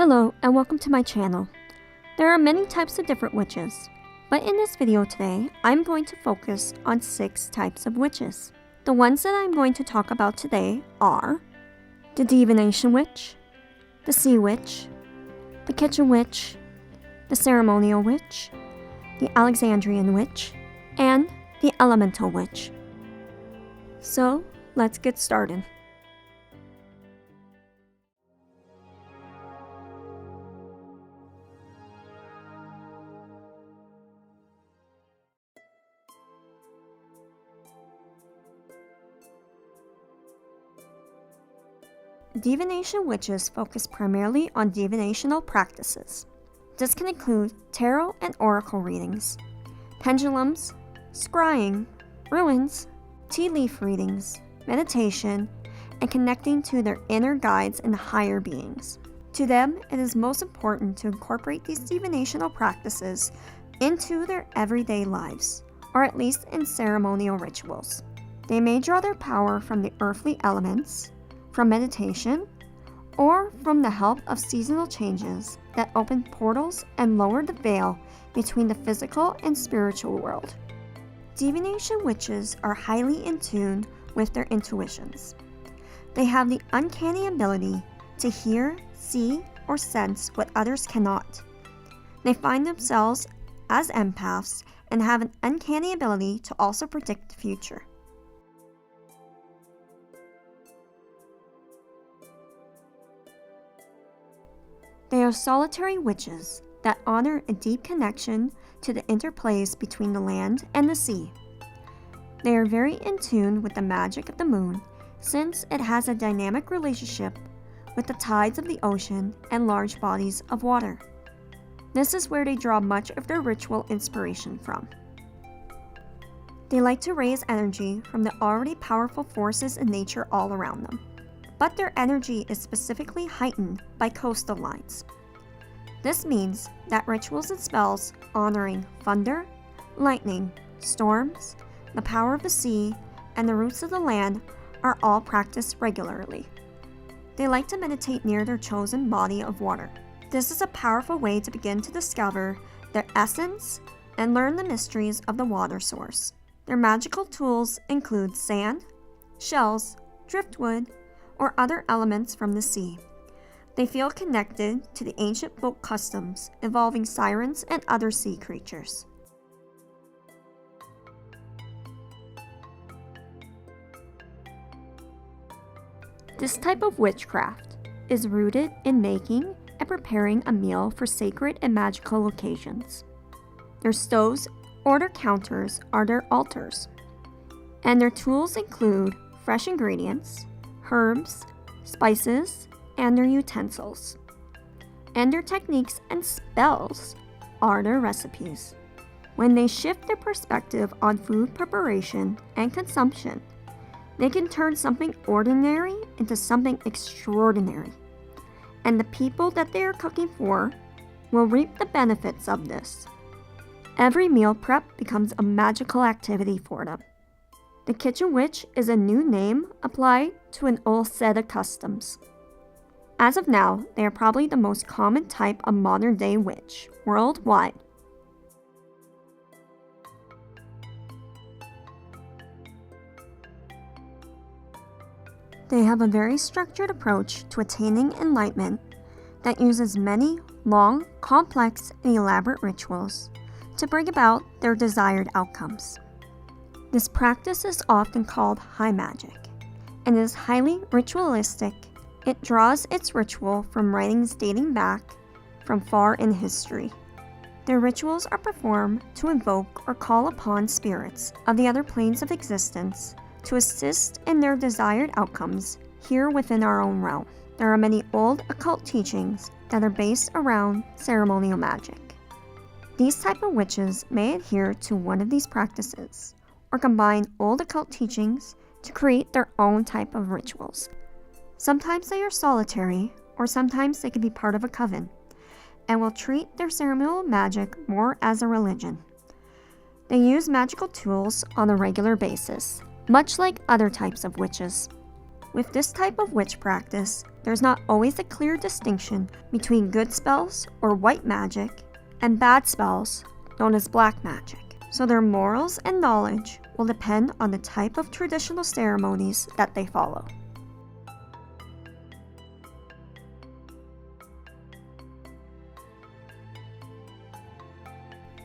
Hello and welcome to my channel. There are many types of different witches, but in this video today, I'm going to focus on 6 types of witches. The ones that I'm going to talk about today are the Divination Witch, the Sea Witch, the Kitchen Witch, the Ceremonial Witch, the Alexandian Witch, and the Elemental Witch. So, let's get started. Divination witches focus primarily on divinational practices. This can include tarot and oracle readings, pendulums, scrying, runes, tea leaf readings, meditation, and connecting to their inner guides and higher beings. To them, it is most important to incorporate these divinational practices into their everyday lives, or at least in ceremonial rituals. They may draw their power from the earthly elements, from meditation, or from the help of seasonal changes that open portals and lower the veil between the physical and spiritual world. Divination witches are highly in tune with their intuitions. They have the uncanny ability to hear, see, or sense what others cannot. They find themselves as empaths and have an uncanny ability to also predict the future. They are solitary witches that honor a deep connection to the interplays between the land and the sea. They are very in tune with the magic of the moon, since it has a dynamic relationship with the tides of the ocean and large bodies of water. This is where they draw much of their ritual inspiration from. They like to raise energy from the already powerful forces in nature all around them, but their energy is specifically heightened by coastal lines. This means that rituals and spells honoring thunder, lightning, storms, the power of the sea, and the roots of the land are all practiced regularly. They like to meditate near their chosen body of water. This is a powerful way to begin to discover their essence and learn the mysteries of the water source. Their magical tools include sand, shells, driftwood, or other elements from the sea. They feel connected to the ancient folk customs involving sirens and other sea creatures. This type of witchcraft is rooted in making and preparing a meal for sacred and magical occasions. Their stoves or their counters are their altars, and their tools include fresh ingredients, herbs, spices, and their utensils. And their techniques and spells are their recipes. When they shift their perspective on food preparation and consumption, they can turn something ordinary into something extraordinary. And the people that they are cooking for will reap the benefits of this. Every meal prep becomes a magical activity for them. The Kitchen Witch is a new name applied to an old set of customs. As of now, they are probably the most common type of modern-day witch worldwide. They have a very structured approach to attaining enlightenment that uses many long, complex, and elaborate rituals to bring about their desired outcomes. This practice is often called high magic and is highly ritualistic. It draws its ritual from writings dating back from far in history. Their rituals are performed to invoke or call upon spirits of the other planes of existence to assist in their desired outcomes here within our own realm. There are many old occult teachings that are based around ceremonial magic. These type of witches may adhere to one of these practices or combine old occult teachings to create their own type of rituals. Sometimes they are solitary, or sometimes they can be part of a coven, and will treat their ceremonial magic more as a religion. They use magical tools on a regular basis, much like other types of witches. With this type of witch practice, there's not always a clear distinction between good spells or white magic and bad spells known as black magic. So their morals and knowledge will depend on the type of traditional ceremonies that they follow.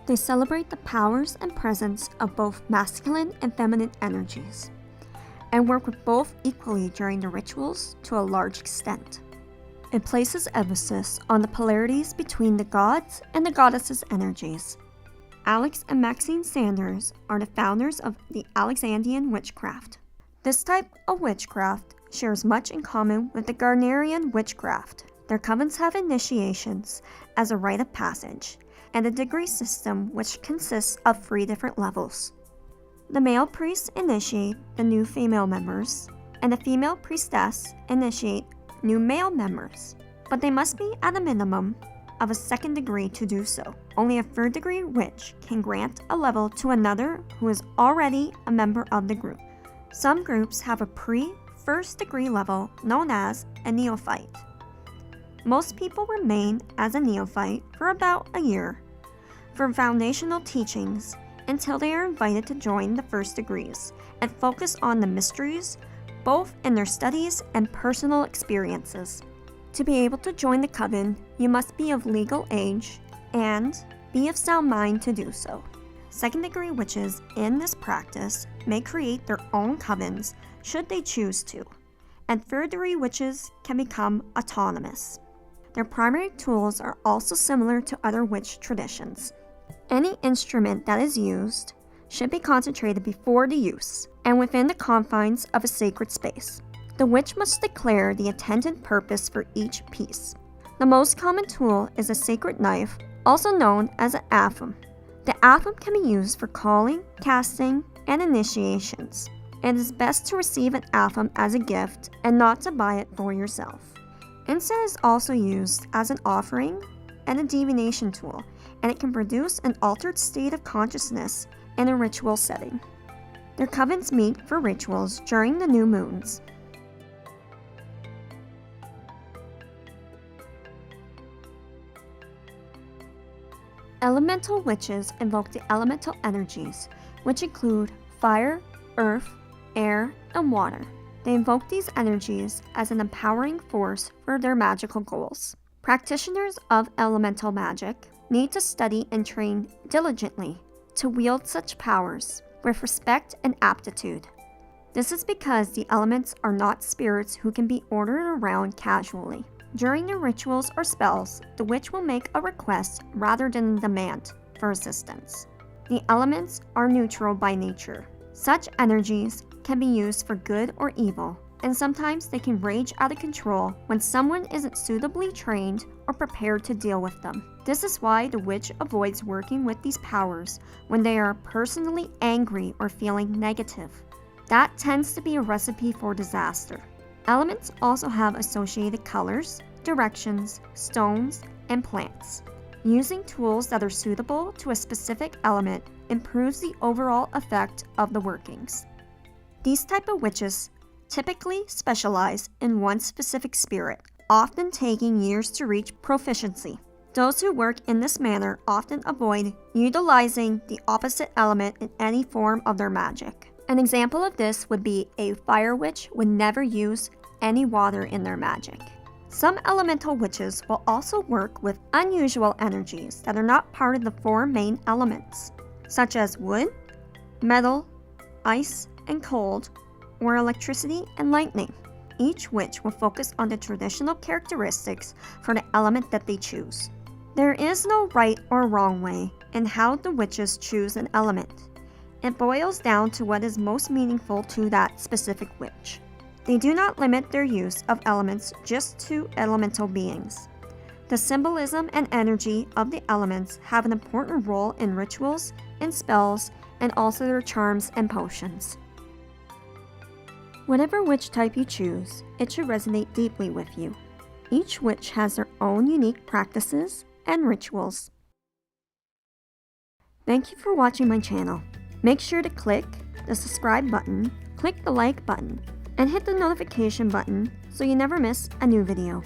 They celebrate the powers and presence of both masculine and feminine energies, and work with both equally during the rituals to a large extent. It places emphasis on the polarities between the gods and the goddesses' energies. Alex and Maxine Sanders are the founders of the Alexandian witchcraft. This type of witchcraft shares much in common with the Gardnerian witchcraft. Their covens have initiations as a rite of passage, and a degree system which consists of 3 different levels. The male priests initiate the new female members, and the female priestess initiate new male members, but they must be at a minimum of a 2nd degree to do so. Only a 3rd degree witch can grant a level to another who is already a member of the group. Some groups have a pre-1st degree level known as a neophyte. Most people remain as a neophyte for about a year for foundational teachings until they are invited to join the 1st degrees and focus on the mysteries, both in their studies and personal experiences. To be able to join the coven, you must be of legal age and be of sound mind to do so. 2nd degree witches in this practice may create their own covens should they choose to, and 3rd degree witches can become autonomous. Their primary tools are also similar to other witch traditions. Any instrument that is used should be concentrated before the use and within the confines of a sacred space. The witch must declare the intended purpose for each piece. The most common tool is a sacred knife, also known as an aphum. The aphum can be used for calling, casting, and initiations. It is best to receive an aphum as a gift and not to buy it for yourself. Incense is also used as an offering and a divination tool, and it can produce an altered state of consciousness in a ritual setting. Their covens meet for rituals during the new moons. Elemental witches invoke the elemental energies, which include fire, earth, air, and water. They invoke these energies as an empowering force for their magical goals. Practitioners of elemental magic need to study and train diligently to wield such powers with respect and aptitude. This is because the elements are not spirits who can be ordered around casually. During the rituals or spells, the witch will make a request rather than a demand for assistance. The elements are neutral by nature. Such energies can be used for good or evil, and sometimes they can rage out of control when someone isn't suitably trained or prepared to deal with them. This is why the witch avoids working with these powers when they are personally angry or feeling negative. That tends to be a recipe for disaster. Elements also have associated colors, directions, stones, and plants. Using tools that are suitable to a specific element improves the overall effect of the workings. These type of witches typically specialize in one specific spirit, often taking years to reach proficiency. Those who work in this manner often avoid utilizing the opposite element in any form of their magic. An example of this would be a fire witch would never use any water in their magic. Some elemental witches will also work with unusual energies that are not part of the 4 main elements, such as wood, metal, ice, and cold, or electricity and lightning. Each witch will focus on the traditional characteristics for the element that they choose. There is no right or wrong way in how the witches choose an element. It boils down to what is most meaningful to that specific witch. They do not limit their use of elements just to elemental beings. The symbolism and energy of the elements have an important role in rituals, in spells, and also their charms and potions. Whatever witch type you choose, it should resonate deeply with you. Each witch has their own unique practices and rituals. Thank you for watching my channel. Make sure to click the subscribe button, click the like button, and hit the notification button so you never miss a new video.